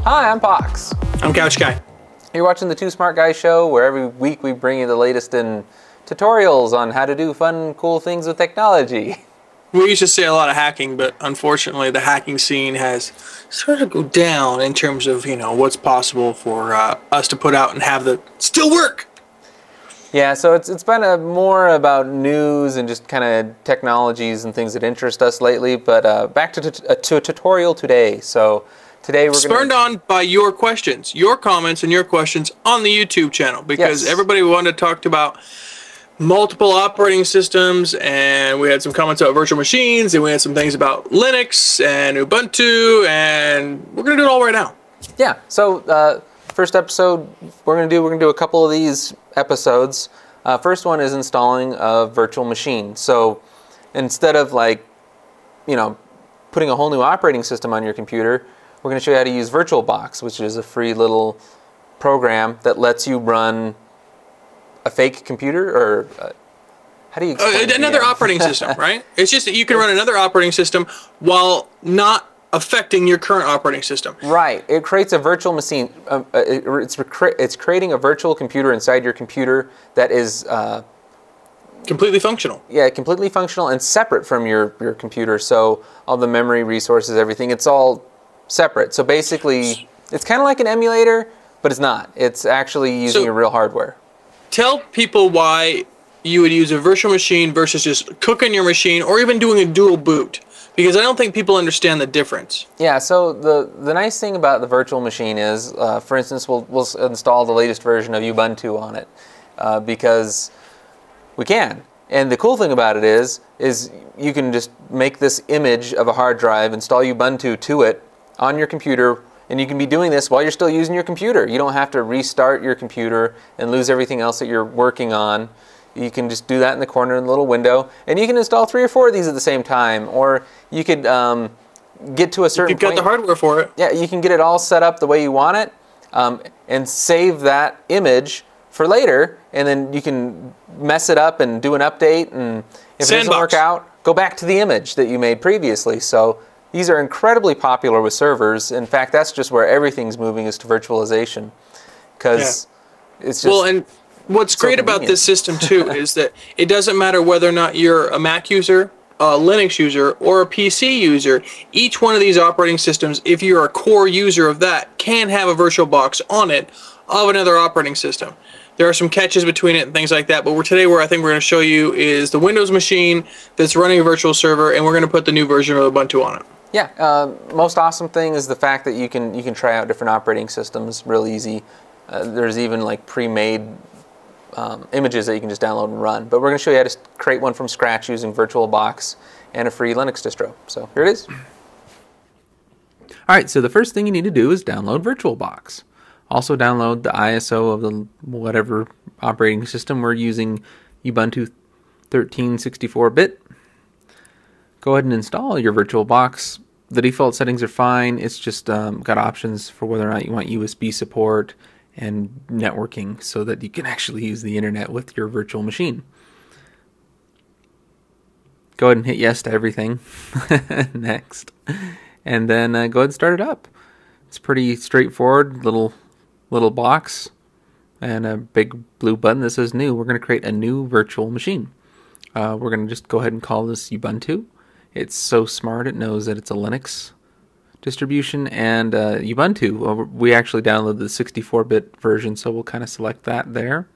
Hi, I'm Pox. I'm Couch Guy. You're watching the Two Smart Guys show, where every week we bring you the latest in tutorials on how to do fun, cool things with technology. We used to say a lot of hacking, but unfortunately the hacking scene has started to go down in terms of, what's possible for us to put out and have the still work. Yeah, so it's been more about news and just kind of technologies and things that interest us lately, but back to a tutorial today. So today we're spurned on by your questions, your comments and your questions on the YouTube channel, because Yes. everybody wanted to talk about multiple operating systems, and we had some comments about virtual machines, and we had some things about Linux and Ubuntu, and we're gonna do it all right now. Yeah. So first episode we're gonna do a couple of these episodes. First one is installing a virtual machine. So instead of putting a whole new operating system on your computer, we're going to show you how to use VirtualBox, which is a free little program that lets you run a fake computer, or how do you explain another operating system, right? It's just that you can run another operating system while not affecting your current operating system. Right. It creates a virtual machine. It's creating a virtual computer inside your computer that is completely functional. Yeah, completely functional and separate from your computer. So all the memory resources, everything, it's all separate. So basically, it's kind of like an emulator, but it's not. It's actually using your real hardware. Tell people why you would use a virtual machine versus just cooking your machine or even doing a dual boot, because I don't think people understand the difference. Yeah, so the nice thing about the virtual machine is, for instance, we'll install the latest version of Ubuntu on it because we can. And the cool thing about it is you can just make this image of a hard drive, install Ubuntu to it on your computer, and you can be doing this while you're still using your computer. You don't have to restart your computer and lose everything else that you're working on. You can just do that in the corner in the little window, and you can install 3 or 4 of these at the same time, or you could get to a certain point. You've got the hardware for it. Yeah, you can get it all set up the way you want it, and save that image for later, and then you can mess it up and do an update, and if it doesn't work out, go back to the image that you made previously. So these are incredibly popular with servers. In fact, that's just where everything's moving, is to virtualization, because it's just and what's great about this system too is that it doesn't matter whether or not you're a Mac user, a Linux user, or a PC user. Each one of these operating systems, if you're a core user of that, can have a VirtualBox on it of another operating system. There are some catches between it and things like that, but today where I think we're going to show you is the Windows machine that's running a virtual server, and we're going to put the new version of Ubuntu on it. Yeah, most awesome thing is the fact that you can try out different operating systems real easy. There's even like pre-made images that you can just download and run. But we're going to show you how to create one from scratch using VirtualBox and a free Linux distro. So here it is. All right, so the first thing you need to do is download VirtualBox. Also download the ISO of the whatever operating system. We're using Ubuntu 1364-bit. Go ahead and install your VirtualBox. The default settings are fine. It's just got options for whether or not you want USB support and networking so that you can actually use the internet with your virtual machine. Go ahead and hit yes to everything. Next. And then go ahead and start it up. It's pretty straightforward. Little box and a big blue button that says new. We're going to create a new virtual machine. We're going to just go ahead and call this Ubuntu. It's so smart, it knows that it's a Linux distribution. And Ubuntu, we actually downloaded the 64-bit version, so we'll kind of select that there.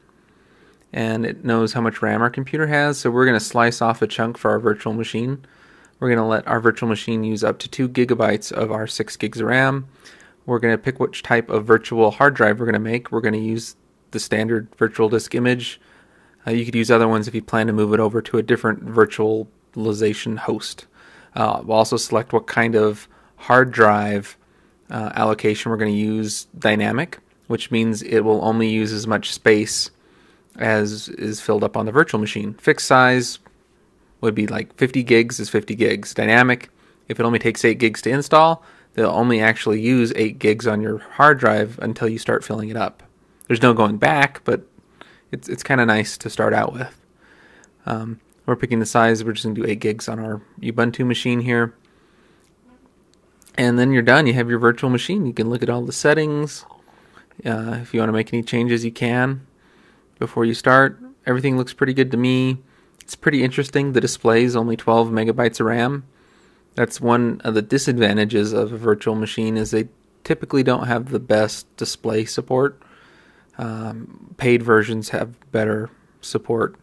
And it knows how much RAM our computer has, so we're going to slice off a chunk for our virtual machine. We're going to let our virtual machine use up to 2 gigabytes of our 6 gigs of RAM. We're going to pick which type of virtual hard drive we're going to make. We're going to use the standard virtual disk image. You could use other ones if you plan to move it over to a different virtualization host. We'll also select what kind of hard drive allocation we're going to use. Dynamic, which means it will only use as much space as is filled up on the virtual machine. Fixed size would be like 50 gigs is 50 gigs. Dynamic, if it only takes 8 gigs to install, they'll only actually use 8 gigs on your hard drive until you start filling it up. There's no going back, but it's kind of nice to start out with. We're picking the size. We're just going to do 8 gigs on our Ubuntu machine here. And then you're done. You have your virtual machine. You can look at all the settings. If you want to make any changes, you can before you start. Everything looks pretty good to me. It's pretty interesting. The display is only 12 megabytes of RAM. That's one of the disadvantages of a virtual machine, is they typically don't have the best display support. Paid versions have better support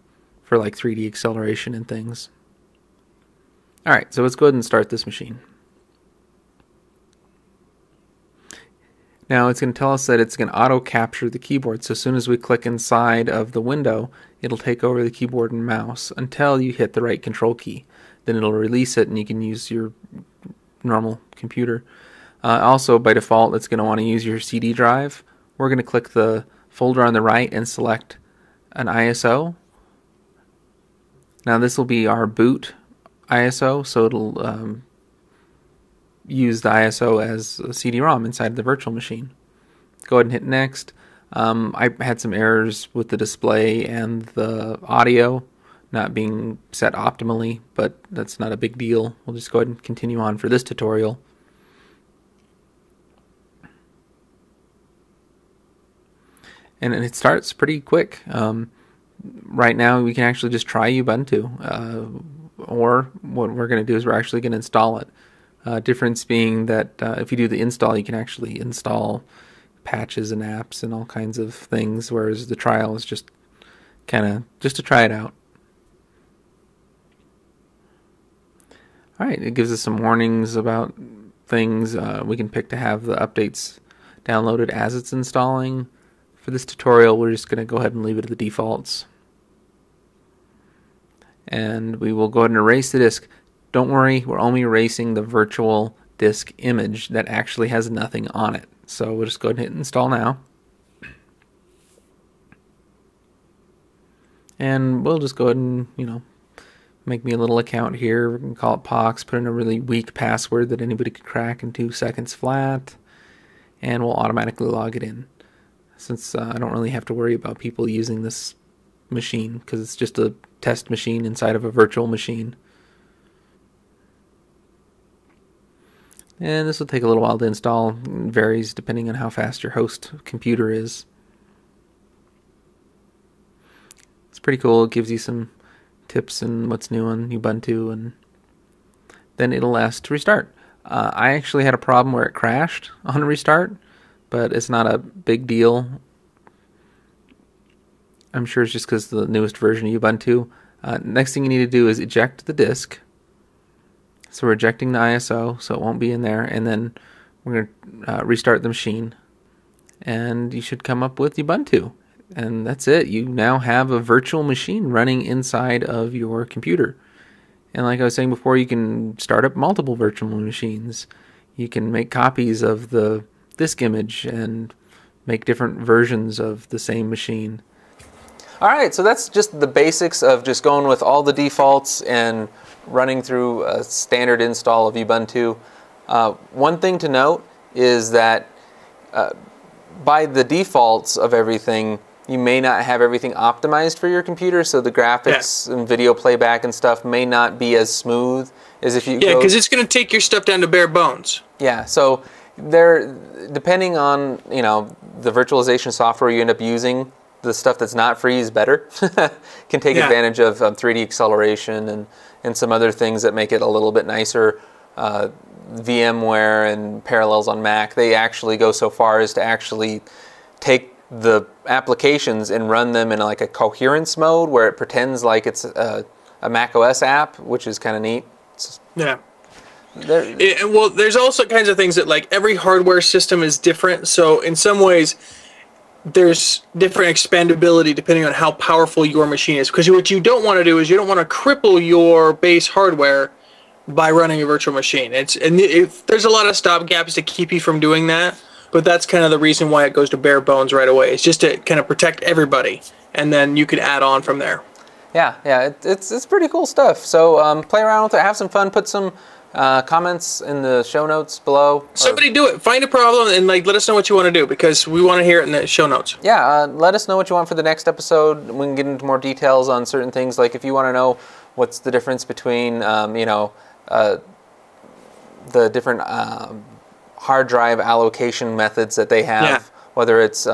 for like 3D acceleration and things. Alright, so let's go ahead and start this machine. Now it's going to tell us that it's going to auto capture the keyboard. So as soon as we click inside of the window, it'll take over the keyboard and mouse until you hit the right control key. Then it'll release it and you can use your normal computer. Also, by default, it's going to want to use your CD drive. We're going to click the folder on the right and select an ISO. Now this will be our boot ISO, so it'll use the ISO as a CD-ROM inside the virtual machine. Go ahead and hit next. I had some errors with the display and the audio not being set optimally, but that's not a big deal. We'll just go ahead and continue on for this tutorial. And it starts pretty quick. Right now we can actually just try Ubuntu, or what we're going to do is we're actually going to install it. Difference being that if you do the install, you can actually install patches and apps and all kinds of things, whereas the trial is just kind of just to try it out. Alright, it gives us some warnings about things. We can pick to have the updates downloaded as it's installing. For this tutorial, we're just going to go ahead and leave it at the defaults. And we will go ahead and erase the disk. Don't worry, we're only erasing the virtual disk image that actually has nothing on it. So we'll just go ahead and hit install now. And we'll just go ahead and, make me a little account here. We can call it Pox, put in a really weak password that anybody could crack in 2 seconds flat, and we'll automatically log it in. Since I don't really have to worry about people using this machine, because it's just a test machine inside of a virtual machine. And this will take a little while to install. It varies depending on how fast your host computer is. It's pretty cool. It gives you some tips and what's new on Ubuntu, and then it'll ask to restart. I actually had a problem where it crashed on restart, but it's not a big deal. I'm sure it's just because the newest version of Ubuntu. Next thing you need to do is eject the disk. So we're ejecting the ISO, so it won't be in there, and then we're going to restart the machine, and you should come up with Ubuntu. And that's it. You now have a virtual machine running inside of your computer. And like I was saying before, you can start up multiple virtual machines. You can make copies of the disk image and make different versions of the same machine. Alright, so that's just the basics of just going with all the defaults and running through a standard install of Ubuntu. One thing to note is that by the defaults of everything, you may not have everything optimized for your computer, so the graphics and video playback and stuff may not be as smooth as if you because it's going to take your stuff down to bare bones. Yeah, so depending on the virtualization software you end up using, the stuff that's not free is better. Can take advantage of 3D acceleration and some other things that make it a little bit nicer. VMware and Parallels on Mac, they actually go so far as to actually take the applications and run them in like a coherence mode where it pretends like it's a Mac OS app, which is kind of neat. Well, there's also kinds of things that, like, every hardware system is different, so in some ways there's different expandability depending on how powerful your machine is, because what you don't want to do is you don't want to cripple your base hardware by running a virtual machine. There's a lot of stopgaps to keep you from doing that, but that's kind of the reason why it goes to bare bones right away. It's just to kind of protect everybody, and then you can add on from there. Yeah, it's pretty cool stuff. So play around with it, have some fun, put some comments in the show notes below. Somebody do it. Find a problem and let us know what you want to do, because we want to hear it in the show notes. Yeah, let us know what you want for the next episode. We can get into more details on certain things, like if you want to know what's the difference between the different hard drive allocation methods that they have, whether it's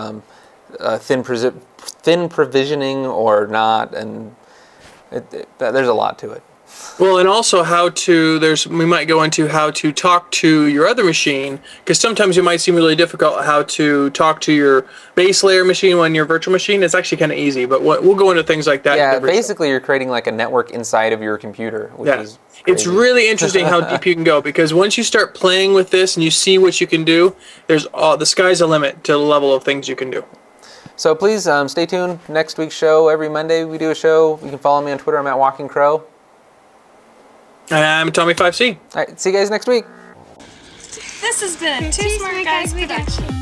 thin provisioning or not, and there's a lot to it. Well, and also we might go into how to talk to your other machine, because sometimes it might seem really difficult how to talk to your base layer machine when your virtual machine. It's actually kind of easy, but we'll go into things like that. Yeah, basically you're creating like a network inside of your computer, which is crazy. It's really interesting how deep you can go, because once you start playing with this and you see what you can do, the sky's the limit to the level of things you can do. So please stay tuned. Next week's show, every Monday we do a show. You can follow me on Twitter. I'm at Walking Crow. And I'm Tommy 5C. All right, see you guys next week. This has been Two Smart Guys Production.